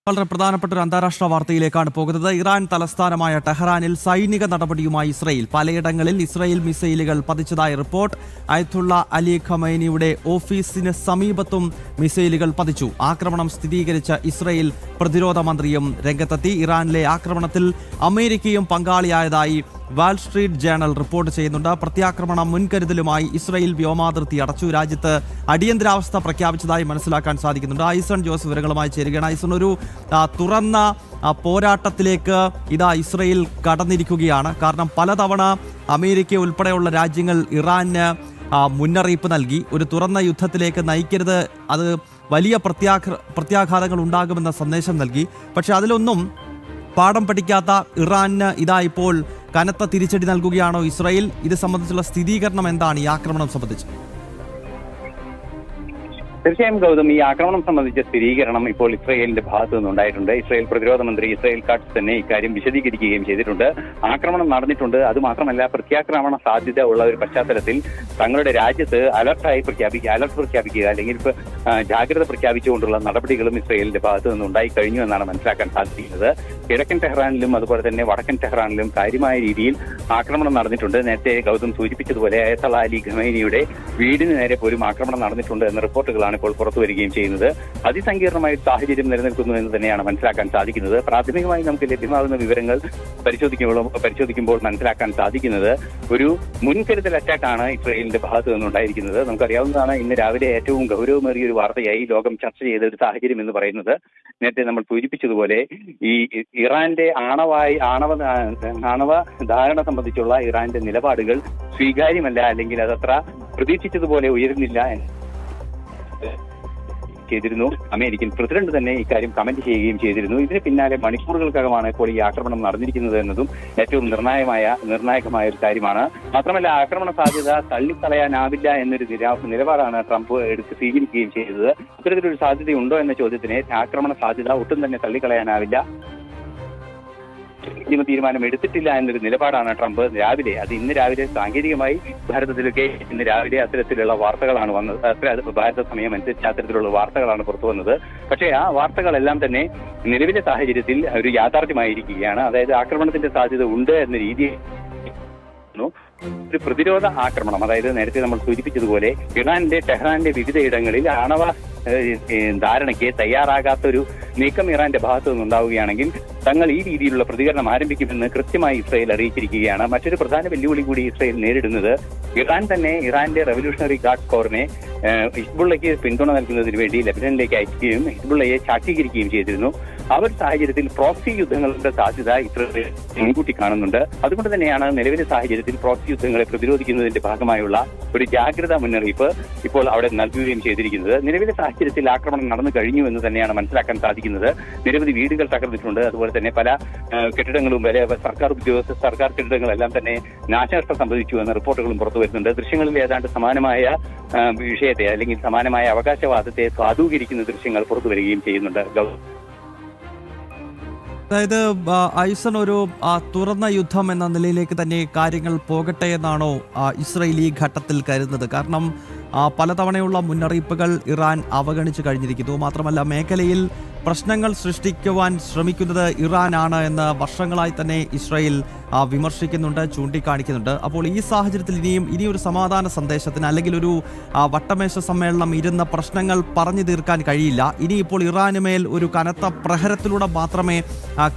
വളരെ പ്രധാനപ്പെട്ട ഒരു അന്താരാഷ്ട്ര വാർത്തയിലേക്കാണ് പോകുന്നത്. ഇറാൻ തലസ്ഥാനമായ ടെഹ്റാനിൽ സൈനിക നടപടിയുമായി ഇസ്രയേൽ. പലയിടങ്ങളിൽ ഇസ്രയേൽ മിസൈലുകൾ പതിച്ചതായി റിപ്പോർട്ട്. അയത്തുള്ള അലി ഖമൈനിയുടെ ഓഫീസിന് സമീപത്തും മിസൈലുകൾ പതിച്ചു. ആക്രമണം സ്ഥിരീകരിച്ച ഇസ്രയേൽ പ്രതിരോധ മന്ത്രിയും രംഗത്തെത്തി. ഇറാനിലെ ആക്രമണത്തിൽ അമേരിക്കയും പങ്കാളിയായതായി വാൾ സ്ട്രീറ്റ് ജേണൽ റിപ്പോർട്ട് ചെയ്യുന്നുണ്ട്. പ്രത്യാക്രമണ മുൻകരുതലുമായി ഇസ്രയേൽ വ്യോമാതിർത്തി അടച്ചു. രാജ്യത്ത് അടിയന്തരാവസ്ഥ പ്രഖ്യാപിച്ചതായി മനസ്സിലാക്കാൻ സാധിക്കുന്നുണ്ട്. ഐസൺ ജോസ് വിവരങ്ങളുമായി ചേരുകയാണ്. ഐസൺ, ഒരു തുറന്ന പോരാട്ടത്തിലേക്ക് ഇസ്രയേൽ കടന്നിരിക്കുകയാണ്. കാരണം പലതവണ അമേരിക്ക ഉൾപ്പെടെയുള്ള രാജ്യങ്ങൾ ഇറാന് മുന്നറിയിപ്പ് നൽകി. ഒരു തുറന്ന യുദ്ധത്തിലേക്ക് നയിക്കരുത്, അത് വലിയ പ്രത്യാഘാതങ്ങൾ ഉണ്ടാകുമെന്ന സന്ദേശം നൽകി. പക്ഷെ അതിലൊന്നും പാഠം പഠിക്കാത്ത ഇറാന് ഇപ്പോൾ കനത്ത തിരിച്ചടി നൽകുകയാണോ ഇസ്രായേൽ? ഇത് സംബന്ധിച്ചുള്ള സ്ഥിരീകരണം എന്താണ് ഈ ആക്രമണം സംബന്ധിച്ച്? തീർച്ചയായും ഗൗതം, ഈ ആക്രമണം സംബന്ധിച്ച സ്ഥിരീകരണം ഇപ്പോൾ ഇസ്രയേലിന്റെ ഭാഗത്തു നിന്നുണ്ടായിട്ടുണ്ട്. ഇസ്രയേൽ പ്രതിരോധ മന്ത്രി ഇസ്രയേൽ കാട്സ് തന്നെ ഇക്കാര്യം വിശദീകരിക്കുകയും ചെയ്തിട്ടുണ്ട്. ആക്രമണം നടന്നിട്ടുണ്ട്, അതുമാത്രമല്ല പ്രത്യാക്രമണ സാധ്യത ഉള്ള ഒരു പശ്ചാത്തലത്തിൽ തങ്ങളുടെ രാജ്യത്ത് അലർട്ട് പ്രഖ്യാപിക്കുക അല്ലെങ്കിൽ ജാഗ്രത പ്രഖ്യാപിച്ചുകൊണ്ടുള്ള നടപടികളും ഇസ്രയേലിന്റെ ഭാഗത്തു നിന്നുണ്ടായി കഴിഞ്ഞു എന്നാണ് മനസ്സിലാക്കാൻ സാധിക്കുന്നത്. കിഴക്കൻ ടെഹ്റാനിലും അതുപോലെ തന്നെ വടക്കൻ ടെഹ്റാനിലും കാര്യമായ രീതിയിൽ ആക്രമണം നടന്നിട്ടുണ്ട്. നേരത്തെ ഗൗതം സൂചിപ്പിച്ചതുപോലെ അയത്തുള്ള അലി ഖമൈനിയുടെ വീടിന് നേരെ പോലും ആക്രമണം നടന്നിട്ടുണ്ട് എന്ന റിപ്പോർട്ടുകളാണ് ഇപ്പോൾ പുറത്തു വരികയും ചെയ്യുന്നത്. അതിസങ്കീർണമായ സാഹചര്യം നിലനിൽക്കുന്നു എന്ന് തന്നെയാണ് മനസ്സിലാക്കാൻ സാധിക്കുന്നത്. പ്രാഥമികമായി നമുക്ക് ലഭ്യമാകുന്ന വിവരങ്ങൾ പരിശോധിക്കുമ്പോൾ മനസ്സിലാക്കാൻ സാധിക്കുന്നത് ഒരു മുൻകരുതൽ അറ്റാക്കാണ് ഇസ്രയേലിന്റെ ഭാഗത്ത് നിന്നുണ്ടായിരിക്കുന്നത്. നമുക്കറിയാവുന്നതാണ്, ഇന്ന് രാവിലെ ഏറ്റവും ഗൗരവമേറിയ ഒരു വാർത്തയായി ലോകം ചർച്ച ചെയ്ത ഒരു സാഹചര്യം എന്ന് പറയുന്നത്, നേരത്തെ നമ്മൾ സൂചിപ്പിച്ചതുപോലെ ഈ ഇറാന്റെ ആണവ ധാരണ സംബന്ധിച്ചുള്ള ഇറാന്റെ നിലപാടുകൾ സ്വീകാര്യമല്ല, അല്ലെങ്കിൽ അതത്ര പ്രതീക്ഷിച്ചതുപോലെ ഉയരുന്നില്ല ചെയ്തിരുന്നു. അമേരിക്കൻ പ്രസിഡന്റ് തന്നെ ഇക്കാര്യം കമന്റ് ചെയ്യുകയും ചെയ്തിരുന്നു. ഇതിന് പിന്നാലെ മണിക്കൂറുകൾക്കകമാണ് ഇപ്പോൾ ഈ ആക്രമണം നടന്നിരിക്കുന്നത് എന്നതും ഏറ്റവും നിർണായകമായ ഒരു കാര്യമാണ്. മാത്രമല്ല, ആക്രമണ സാധ്യത തള്ളിക്കളയാനാവില്ല എന്നൊരു നിലപാടാണ് ട്രംപ് സ്വീകരിക്കുകയും ചെയ്തത്. ഇത്തരത്തിലൊരു സാധ്യതയുണ്ടോ എന്ന ചോദ്യത്തിന് ആക്രമണ സാധ്യത ഒട്ടും തന്നെ തള്ളിക്കളയാനാവില്ല, അന്തിമ തീരുമാനം എടുത്തിട്ടില്ല എന്നൊരു നിലപാടാണ് ട്രംപ് ഇന്ന് രാവിലെ സാങ്കേതികമായി ഭാരതത്തിലൊക്കെ ഇന്ന് രാവിലെ അത്തരത്തിലുള്ള വാർത്തകളാണ് വന്നത്. ഭാരത സമയം അനുസരിച്ച് അത്തരത്തിലുള്ള വാർത്തകളാണ് പുറത്തു വന്നത്. പക്ഷേ ആ വാർത്തകളെല്ലാം തന്നെ നിലവിലെ സാഹചര്യത്തിൽ ഒരു യാഥാർത്ഥ്യമായിരിക്കുകയാണ്. അതായത് ആക്രമണത്തിന്റെ സാധ്യത ഉണ്ട് എന്ന രീതിയിൽ ഒരു പ്രതിരോധ ആക്രമണം, അതായത് നേരത്തെ നമ്മൾ സൂചിപ്പിച്ചതുപോലെ ടെഹ്റാന്റെ വിവിധ ഇടങ്ങളിൽ ആണവ ധാരണയ്ക്ക് തയ്യാറാകാത്തൊരു നീക്കം ഇറാന്റെ ഭാഗത്തു നിന്നുണ്ടാവുകയാണെങ്കിൽ തങ്ങൾ ഈ രീതിയിലുള്ള പ്രതികരണം ആരംഭിക്കുമെന്ന് കൃത്യമായി ഇസ്രയേൽ അറിയിച്ചിരിക്കുകയാണ്. മറ്റൊരു പ്രധാന വെല്ലുവിളി കൂടി ഇസ്രയേൽ നേരിടുന്നത്, ഇറാന്റെ റവല്യൂഷണറി ഗാർഡ് കോറിനെ ഹിസ്ബുള്ളയ്ക്ക് പിന്തുണ നൽകുന്നതിന് വേണ്ടി ലെബനനിലേക്ക് അയക്കുകയും ഹിസ്ബുള്ളയെ ശാക്തീകരിക്കുകയും ചെയ്തിരുന്നു. ആ ഒരു സാഹചര്യത്തിൽ പ്രോക്സി യുദ്ധങ്ങളുടെ സാധ്യത ഇസ്രയേൽ മുൻകൂട്ടി കാണുന്നുണ്ട്. അതുകൊണ്ട് തന്നെയാണ് നിലവിലെ സാഹചര്യത്തിൽ പ്രോക്സി യുദ്ധങ്ങളെ പ്രതിരോധിക്കുന്നതിന്റെ ഭാഗമായുള്ള ഒരു ജാഗ്രതാ മുന്നറിയിപ്പ് ഇപ്പോൾ അവിടെ നൽകുകയും ചെയ്തിരിക്കുന്നത്. നിലവിലെ സാഹചര്യത്തിൽ ആക്രമണം നടന്നു കഴിഞ്ഞു എന്ന് തന്നെയാണ് മനസ്സിലാക്കാൻ സാധിക്കുന്നത്. നിരവധി വീടുകൾ തകർന്നിട്ടുണ്ട്. അതുപോലെ തന്നെ പല കെട്ടിടങ്ങളും സർക്കാർ കെട്ടിടങ്ങളെല്ലാം തന്നെ നാശനഷ്ടം സംഭവിച്ചു എന്ന റിപ്പോർട്ടുകളും പുറത്തു വരുന്നുണ്ട്. ദൃശ്യങ്ങളിൽ ഏതാണ്ട് സമാനമായ വിഷയത്തെ അല്ലെങ്കിൽ സമാനമായ അവകാശവാദത്തെ സാധൂകരിക്കുന്ന ദൃശ്യങ്ങൾ പുറത്തു വരികയും ചെയ്യുന്നുണ്ട്. അതായത് ഐസൺ, ഒരു തുറന്ന യുദ്ധം എന്ന നിലയിലേക്ക് തന്നെ കാര്യങ്ങൾ പോകട്ടെ എന്നാണോ ഇസ്രയേൽ ഈ ഘട്ടത്തിൽ കരുതുന്നത്? കാരണം പലതവണയുള്ള മുന്നറിയിപ്പുകൾ ഇറാൻ അവഗണിച്ചു കഴിഞ്ഞിരിക്കുന്നു. മാത്രമല്ല, മേഖലയിൽ പ്രശ്നങ്ങൾ സൃഷ്ടിക്കുവാൻ ശ്രമിക്കുന്നത് ഇറാനാണ് എന്ന് വർഷങ്ങളായി തന്നെ ഇസ്രായേൽ വിമർശിക്കുന്നുണ്ട്, ചൂണ്ടിക്കാണിക്കുന്നുണ്ട്. അപ്പോൾ ഈ സാഹചര്യത്തിൽ ഇനിയൊരു സമാധാന സന്ദേശത്തിന് അല്ലെങ്കിൽ ഒരു വട്ടമേശ സമ്മേളനം ഇരുന്ന പ്രശ്നങ്ങൾ പറഞ്ഞു തീർക്കാൻ കഴിയില്ല. ഇനിയിപ്പോൾ ഇറാനുമേൽ ഒരു കനത്ത പ്രഹരത്തിലൂടെ മാത്രമേ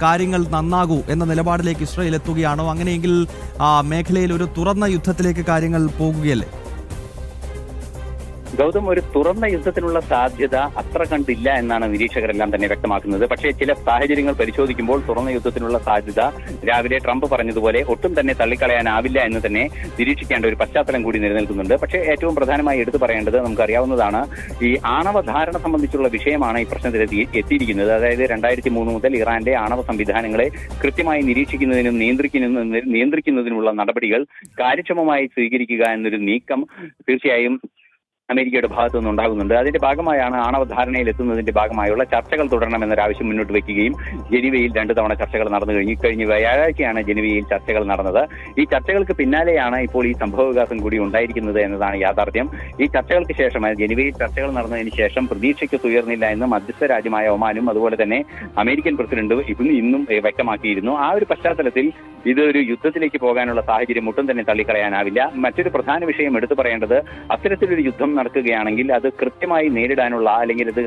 കാര്യങ്ങൾ നന്നാകൂ എന്ന നിലപാടിലേക്ക് ഇസ്രായേൽ എത്തുകയാണോ? അങ്ങനെയെങ്കിൽ മേഖലയിൽ ഒരു തുറന്ന യുദ്ധത്തിലേക്ക് കാര്യങ്ങൾ പോകുകയല്ലേ? ഗൗതം, ഒരു തുറന്ന യുദ്ധത്തിനുള്ള സാധ്യത അത്ര കണ്ടില്ല എന്നാണ് നിരീക്ഷകരെല്ലാം തന്നെ വ്യക്തമാക്കുന്നത്. പക്ഷേ ചില സാഹചര്യങ്ങൾ പരിശോധിക്കുമ്പോൾ തുറന്ന യുദ്ധത്തിനുള്ള സാധ്യത രാവിലെ ട്രംപ് പറഞ്ഞതുപോലെ ഒട്ടും തന്നെ തള്ളിക്കളയാനാവില്ല എന്ന് തന്നെ നിരീക്ഷിക്കേണ്ട ഒരു പശ്ചാത്തലം കൂടി നിലനിൽക്കുന്നുണ്ട്. പക്ഷേ ഏറ്റവും പ്രധാനമായി എടുത്തു പറയേണ്ടത്, നമുക്കറിയാവുന്നതാണ്, ഈ ആണവ ധാരണ സംബന്ധിച്ചുള്ള വിഷയമാണ് ഈ പ്രശ്നത്തിൽ എത്തിയിരിക്കുന്നത്. അതായത് 2003 മുതൽ ഇറാന്റെ ആണവ സംവിധാനങ്ങളെ കൃത്യമായി നിരീക്ഷിക്കുന്നതിനും നിയന്ത്രിക്കുന്നതിനുമുള്ള നടപടികൾ കാര്യക്ഷമമായി സ്വീകരിക്കുക എന്നൊരു നീക്കം തീർച്ചയായും അമേരിക്കയുടെ ഭാഗത്തു നിന്നുണ്ടാകുന്നുണ്ട്. അതിന്റെ ഭാഗമായാണ് ആണവ ധാരണയിൽ എത്തുന്നതിന്റെ ഭാഗമായുള്ള ചർച്ചകൾ തുടരണമെന്നൊരു ആവശ്യം മുന്നോട്ട് വയ്ക്കുകയും ജനീവയിൽ 2 തവണ ചർച്ചകൾ നടന്നു കഴിഞ്ഞ വ്യാഴാഴ്ചയാണ് ജനീവയിൽ ചർച്ചകൾ നടന്നത്. ഈ ചർച്ചകൾക്ക് പിന്നാലെയാണ് ഇപ്പോൾ ഈ സംഭവവികാസം കൂടി ഉണ്ടായിരിക്കുന്നത് എന്നതാണ് യാഥാർത്ഥ്യം. ഈ ചർച്ചകൾക്ക് ശേഷം ജനീവയിൽ ചർച്ചകൾ നടന്നതിന് ശേഷം പ്രതീക്ഷയ്ക്ക് ഉയർന്നില്ല എന്ന് മധ്യസ്ഥ രാജ്യമായ ഒമാനും അതുപോലെ തന്നെ അമേരിക്കൻ പ്രസിഡന്റ് ഇന്നും വ്യക്തമാക്കിയിരുന്നു. ആ ഒരു പശ്ചാത്തലത്തിൽ ഇതൊരു യുദ്ധത്തിലേക്ക് പോകാനുള്ള സാഹചര്യം ഒട്ടും തന്നെ തള്ളിക്കളയാനാവില്ല. മറ്റൊരു പ്രധാന വിഷയം എടുത്തു പറയേണ്ടത്, അത്തരത്തിലൊരു യുദ്ധം നടക്കുകയാണെങ്കിൽ അത് കൃത്യമായി നേരിടാനുള്ള അല്ലെങ്കിൽ അത്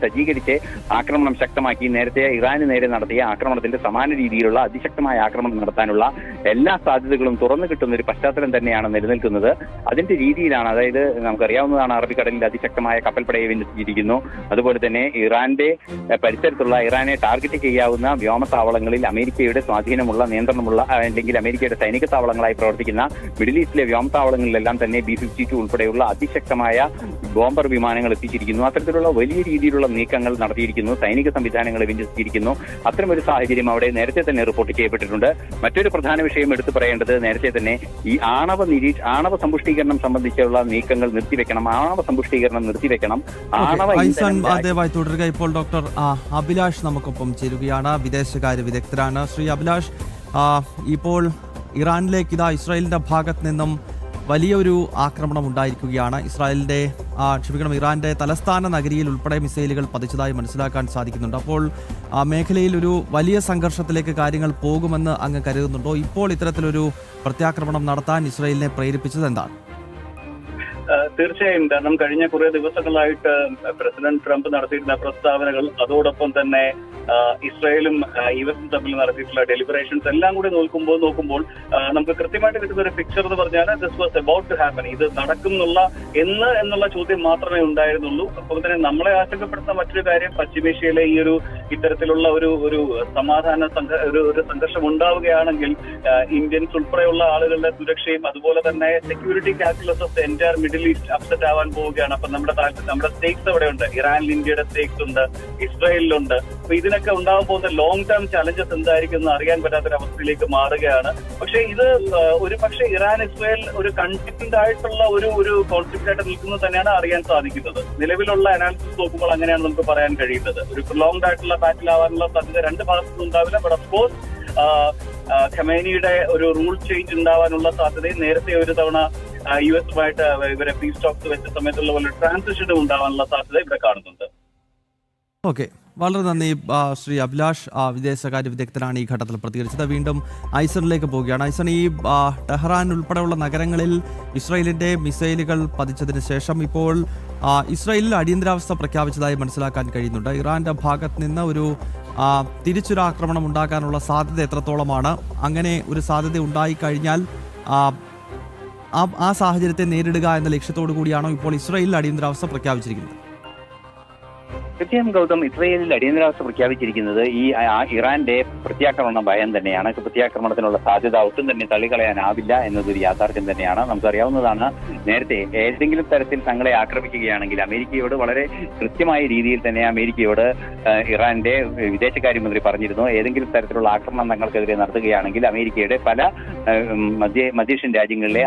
സജ്ജീകരിച്ച് ആക്രമണം ശക്തമാക്കി നേരത്തെ ഇറാന് നേരെ നടത്തിയ ആക്രമണത്തിന്റെ സമാന രീതിയിലുള്ള അതിശക്തമായ ആക്രമണം നടത്താനുള്ള എല്ലാ സാധ്യതകളും തുറന്നു കിട്ടുന്ന ഒരു പശ്ചാത്തലം തന്നെയാണ് നിലനിൽക്കുന്നത്. അതിന്റെ രീതിയിലാണ്, അതായത് നമുക്കറിയാവുന്നതാണ്, അറബിക്കടലിൽ അതിശക്തമായ കപ്പൽപ്പടയെ വിന്യസിച്ചിരിക്കുന്നു. അതുപോലെ തന്നെ ഇറാന്റെ പരിസരത്തുള്ള ഇറാനെ ടാർഗറ്റ് ചെയ്യാവുന്ന വ്യോമത്താവളങ്ങളിൽ അമേരിക്കയുടെ സ്വാധീനമുള്ള നിയന്ത്രണമുള്ള അല്ലെങ്കിൽ അമേരിക്കയുടെ സൈനിക താവളങ്ങളായി പ്രവർത്തിക്കുന്ന മിഡിൽ ഈസ്റ്റിലെ വ്യോമത്താവളങ്ങളിലെല്ലാം തന്നെ B-52 ഉൾപ്പെടെയുള്ള അതിശക്തമായ ബോംബർ വിമാനങ്ങൾ എത്തിച്ചിരിക്കുന്നു. അത്തരത്തിലുള്ള വലിയ രീതിയിലുള്ള നീക്കങ്ങൾ നടത്തിയിരിക്കുന്നു. സൈനിക സംവിധാനങ്ങളെ വിന്യസിച്ചിരിക്കുന്നു. അത്തരമൊരു സാഹചര്യം അവിടെ നേരത്തെ തന്നെ റിപ്പോർട്ട് ചെയ്യപ്പെട്ടിട്ടുണ്ട്. മറ്റൊരു പ്രധാന വിഷയം എടുത്തു പറയേണ്ടത്, നേരത്തെ തന്നെ ഈ ആണവ സമ്പുഷ്ടീകരണം സംബന്ധിച്ചുള്ള നീക്കങ്ങൾ നിർത്തിവെക്കണം, ആണവ സമ്പുഷ്ടീകരണം നിർത്തിവെക്കണം, ദയവായി തുടരുക. ഇപ്പോൾ ഡോക്ടർ അഭിലാഷ് നമുക്കൊപ്പം ചേരുകയാണ്, വിദേശകാര്യ വിദഗ്ധരാണ്. ശ്രീ അഭിലാഷ്, ഇപ്പോൾ ഇറാനിലേക്ക് ഇസ്രായേലിന്റെ ഭാഗത്ത് നിന്നും വലിയൊരു ആക്രമണം ഉണ്ടായിരിക്കുകയാണ്. ഇറാന്റെ തലസ്ഥാന നഗരിയിൽ ഉൾപ്പെടെ മിസൈലുകൾ പതിച്ചതായി മനസ്സിലാക്കാൻ സാധിക്കുന്നുണ്ട്. അപ്പോൾ മേഖലയിൽ ഒരു വലിയ സംഘർഷത്തിലേക്ക് കാര്യങ്ങൾ പോകുമെന്ന് അങ്ങ് കരുതുന്നുണ്ടോ? ഇപ്പോൾ ഇത്തരത്തിലൊരു പ്രത്യാക്രമണം നടത്താൻ ഇസ്രായേലിനെ പ്രേരിപ്പിച്ചത് എന്താണ്? തീർച്ചയായും, കാരണം കഴിഞ്ഞ കുറെ ദിവസങ്ങളായിട്ട് പ്രസിഡന്റ് ട്രംപ് നടത്തിയിരുന്ന പ്രസ്താവനകൾ, അതോടൊപ്പം തന്നെ ഇസ്രായേലും US തമ്മിൽ നടത്തിയിട്ടുള്ള ഡെലിബറേഷൻസ് എല്ലാം കൂടി നോക്കുമ്പോൾ നമുക്ക് കൃത്യമായിട്ട് കിട്ടുന്ന ഒരു പിക്ചർ എന്ന് പറഞ്ഞാൽ this was about to happen, ഇത് നടക്കും എന്നുള്ള ചോദ്യം മാത്രമേ ഉണ്ടായിരുന്നുള്ളൂ. അപ്പോൾ തന്നെ നമ്മളെ ആശങ്കപ്പെടുത്തുന്ന മറ്റൊരു കാര്യം, പശ്ചിമേഷ്യയിലെ ഈ ഇത്തരത്തിലുള്ള ഒരു സമാധാന ഒരു സംഘർഷം ഉണ്ടാവുകയാണെങ്കിൽ ഇന്ത്യൻസ് ഉൾപ്പെടെയുള്ള ആളുകളുടെ സുരക്ഷയും അതുപോലെ തന്നെ security calculus of the entire middle east upset ആവാൻ പോവുകയാണ്. അപ്പൊ നമ്മുടെ സ്റ്റേക്സ് എവിടെയുണ്ട്? ഇറാനിൽ ഇന്ത്യയുടെ സ്റ്റേക്സ് ഉണ്ട്, ഇസ്രായേലിലുണ്ട്. അപ്പൊ ഇതിനൊക്കെ ഉണ്ടാകാൻ പോകുന്ന ലോങ് ടേം ചലഞ്ചസ് എന്തായിരിക്കും എന്ന് അറിയാൻ പറ്റാത്തൊരവസ്ഥയിലേക്ക് മാറുകയാണ്. പക്ഷെ ഇത് പക്ഷേ ഇറാൻ ഇസ്രായേൽ ഒരു കൺസിസ്റ്റന്റ് ആയിട്ടുള്ള ഒരു കോൺഫ്ലിക്റ്റ് ആയിട്ട് നിൽക്കുന്നത് തന്നെയാണ് അറിയാൻ സാധിക്കുന്നത്. നിലവിലുള്ള അനാലിസിസ് നോക്കുമ്പോൾ അങ്ങനെയാണ് നമുക്ക് പറയാൻ കഴിയുന്നത്. ഒരു പ്രൊലോങ്ഡ് ആയിട്ടുള്ള ബാറ്റിൽ ആവാനുള്ള സാധ്യത 2 ഭാഗത്തുനിന്നും ഉണ്ടാവില്ല. ബട്ട് ഓഫ് കോഴ്സ് ഖമേനിയുടെ ഒരു റൂൾ ചേഞ്ച് ഉണ്ടാവാനുള്ള സാധ്യതയും നേരത്തെ ഒരു തവണ US-ഉമായിട്ട് ഇവരെ പീസ് ടോക്സ് വെച്ച സമയത്തുള്ള പോലെ ട്രാൻസിഷനും ഉണ്ടാവാനുള്ള സാധ്യത ഇവിടെ കാണുന്നുണ്ട്. ഓക്കെ, വളരെ നന്ദി ശ്രീ അഭിലാഷ്, വിദേശകാര്യ വിദഗ്ധനാണ് ഈ ഘട്ടത്തിൽ പ്രതികരിച്ചത്. വീണ്ടും ഐസണിലേക്ക് പോവുകയാണ്. ഐസൺ, ഈ ടെഹ്റാൻ ഉൾപ്പെടെയുള്ള നഗരങ്ങളിൽ ഇസ്രായേലിന്റെ മിസൈലുകൾ പതിച്ചതിന് ശേഷം ഇപ്പോൾ ഇസ്രായേലിൽ അടിയന്തരാവസ്ഥ പ്രഖ്യാപിച്ചതായി മനസ്സിലാക്കാൻ കഴിയുന്നുണ്ട്. ഇറാന്റെ ഭാഗത്ത് നിന്ന് ഒരു തിരിച്ചൊരാക്രമണം ഉണ്ടാക്കാനുള്ള സാധ്യത എത്രത്തോളമാണ്? അങ്ങനെ ഒരു സാധ്യത ഉണ്ടായിക്കഴിഞ്ഞാൽ ആ സാഹചര്യത്തെ നേരിടുക എന്ന ലക്ഷ്യത്തോടു കൂടിയാണോ ഇപ്പോൾ ഇസ്രായേലിൽ അടിയന്തരാവസ്ഥ പ്രഖ്യാപിച്ചിരിക്കുന്നത്? തീർച്ചയായും ഗൗതം, ഇസ്രായേലിൽ അടിയന്തരാവസ്ഥ പ്രഖ്യാപിച്ചിരിക്കുന്നത് ഈ ഇറാന്റെ പ്രത്യാക്രമണ ഭയം തന്നെയാണ്. പ്രത്യാക്രമണത്തിനുള്ള സാധ്യത ഒട്ടും തന്നെ തള്ളിക്കളയാനാവില്ല എന്നതൊരു യാഥാർത്ഥ്യം തന്നെയാണ്. നമുക്കറിയാവുന്നതാണ്, നേരത്തെ ഏതെങ്കിലും തരത്തിൽ തങ്ങളെ ആക്രമിക്കുകയാണെങ്കിൽ അമേരിക്കയോട് വളരെ കൃത്യമായ രീതിയിൽ തന്നെ അമേരിക്കയോട് ഇറാന്റെ വിദേശകാര്യമന്ത്രി പറഞ്ഞിരുന്നു, ഏതെങ്കിലും തരത്തിലുള്ള ആക്രമണം തങ്ങൾക്കെതിരെ നടത്തുകയാണെങ്കിൽ അമേരിക്കയുടെ പല മധ്യേഷ്യൻ രാജ്യങ്ങളിലെ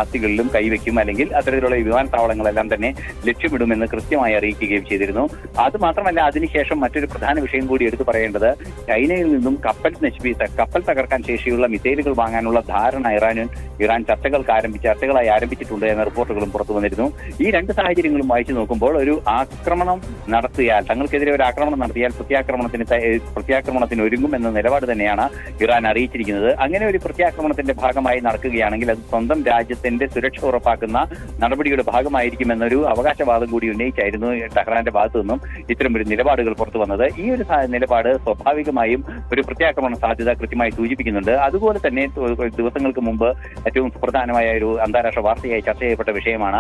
ആസ്തികളിലും കൈവയ്ക്കും, അല്ലെങ്കിൽ അത്തരത്തിലുള്ള വിമാനത്താവളങ്ങളെല്ലാം തന്നെ ലക്ഷ്യമിടുമെന്ന് കൃത്യമായി അറിയിക്കുകയും ചെയ്തിരുന്നു. അത് മാത്രമല്ല, അതിനുശേഷം മറ്റൊരു പ്രധാന വിഷയം കൂടി എടുത്തു പറയേണ്ടത്, ചൈനയിൽ നിന്നും കപ്പൽ തകർക്കാൻ ശേഷിയുള്ള മിസൈലുകൾ വാങ്ങാനുള്ള ധാരണ ഇറാൻ ചർച്ചകളായി ആരംഭിച്ചിട്ടുണ്ട് എന്ന റിപ്പോർട്ടുകളും പുറത്തു വന്നിരുന്നു. ഈ 2 സാഹചര്യങ്ങളും വായിച്ചു നോക്കുമ്പോൾ ഒരു ആക്രമണം നടത്തിയാൽ, തങ്ങൾക്കെതിരെ ഒരു ആക്രമണം നടത്തിയാൽ പ്രത്യാക്രമണത്തിന് ഒരുങ്ങും എന്ന നിലപാട് തന്നെയാണ് ഇറാൻ അറിയിച്ചിരിക്കുന്നത്. അങ്ങനെ ഒരു പ്രത്യാക്രമണത്തിന്റെ ഭാഗമായി നടക്കുകയാണെങ്കിൽ അത് സ്വന്തം രാജ്യത്തിന്റെ സുരക്ഷ ഉറപ്പാക്കുന്ന നടപടിയുടെ ഭാഗമായിരിക്കുമെന്നൊരു അവകാശവാദം കൂടി ഉന്നയിച്ചായിരുന്നു ടെഹ്റാന്റെ ഭാഗത്തു നിന്നും ഇത്തരം ഒരു നിലപാടുകൾ പുറത്തു വന്നത്. ഈ ഒരു നിലപാട് സ്വാഭാവികമായും ഒരു പ്രത്യാക്രമണ സാധ്യത കൃത്യമായി സൂചിപ്പിക്കുന്നുണ്ട്. അതുപോലെ തന്നെ ദിവസങ്ങൾക്ക് മുമ്പ് ഏറ്റവും സുപ്രധാനമായ ഒരു അന്താരാഷ്ട്ര വാർത്തയായി ചർച്ച ചെയ്യപ്പെട്ട വിഷയമാണ്